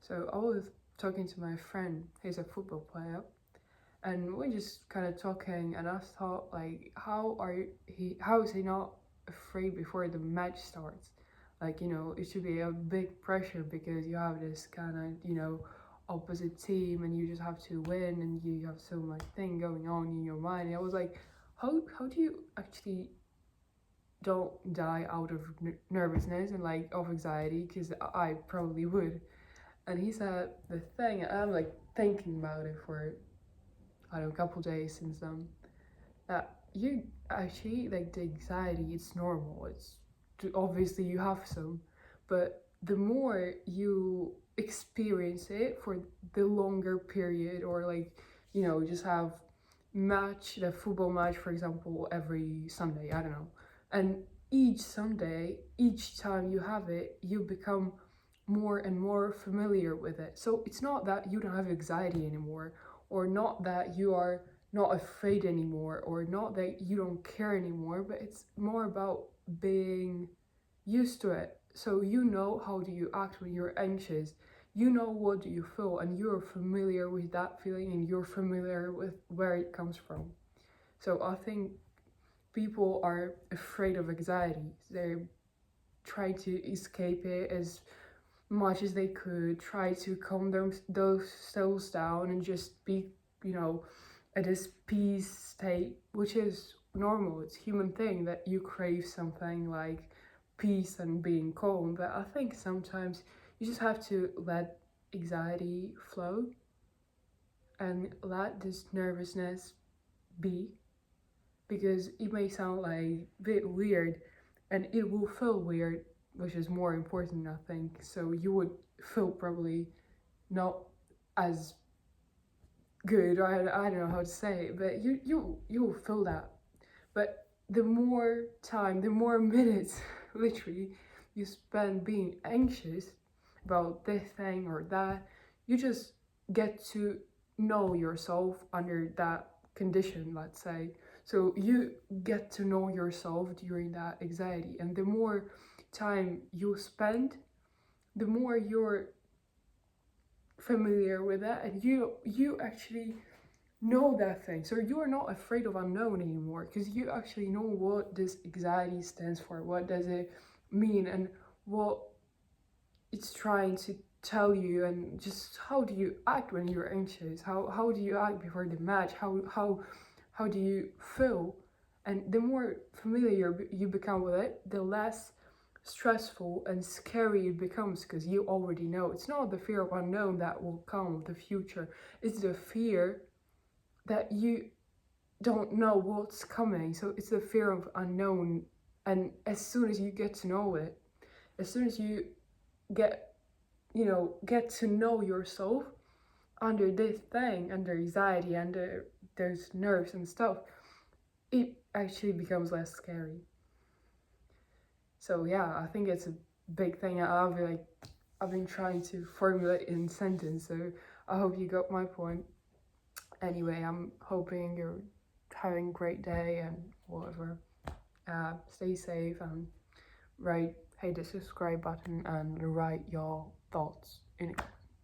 So I was talking to my friend, he's a football player, and we just kind of talking, and I thought like, how is he not afraid before the match starts? Like, it should be a big pressure because you have this kind of, opposite team, and you just have to win, and you have so much thing going on in your mind. And I was like, how do you actually don't die out of nervousness and like of anxiety? Because I probably would. And he said the thing, and I'm like thinking about it for I don't know, a couple days since then. That you actually like the anxiety, it's normal. It's obviously you have some, but the more you experience it for the longer period, or like just have the football match, for example, every Sunday. I don't know, and each Sunday, each time you have it, you become more and more familiar with it. So it's not that you don't have anxiety anymore, or not that you are not afraid anymore, or not that you don't care anymore, but it's more about being used to it. So you know how do you act when you're anxious, you know what do you feel, and you're familiar with that feeling, and you're familiar with where it comes from. So I think people are afraid of anxiety. They try to escape it as much as they could, try to calm those down and just be, at this peace state, which is normal. It's a human thing that you crave something like peace and being calm. But I think sometimes you just have to let anxiety flow and let this nervousness be, because it may sound like a bit weird, and it will feel weird, which is more important, I think. So you would feel probably not as good, or I don't know how to say it, but you will feel that. But the more time, the more minutes, literally, you spend being anxious about this thing or that, you just get to know yourself under that condition, let's say. So you get to know yourself during that anxiety, and the more time you spend, the more you're familiar with that, and you actually know that thing. So you are not afraid of unknown anymore, because you actually know what this anxiety stands for, what does it mean, and what it's trying to tell you, and just how do you act when you're anxious, how do you act before the match, how do you feel. And the more familiar you become with it, the less stressful and scary it becomes, because you already know. It's not the fear of unknown that will come with the future, it's the fear that you don't know what's coming. So it's the fear of unknown. And as soon as you get to know it, as soon as you get get to know yourself under this thing, under anxiety, under those nerves and stuff, it actually becomes less scary. So yeah, I think it's a big thing. I've been trying to formulate in sentence, so I hope you got my point. Anyway, I'm hoping you're having a great day and whatever. Stay safe, and hit the subscribe button and write your thoughts in it.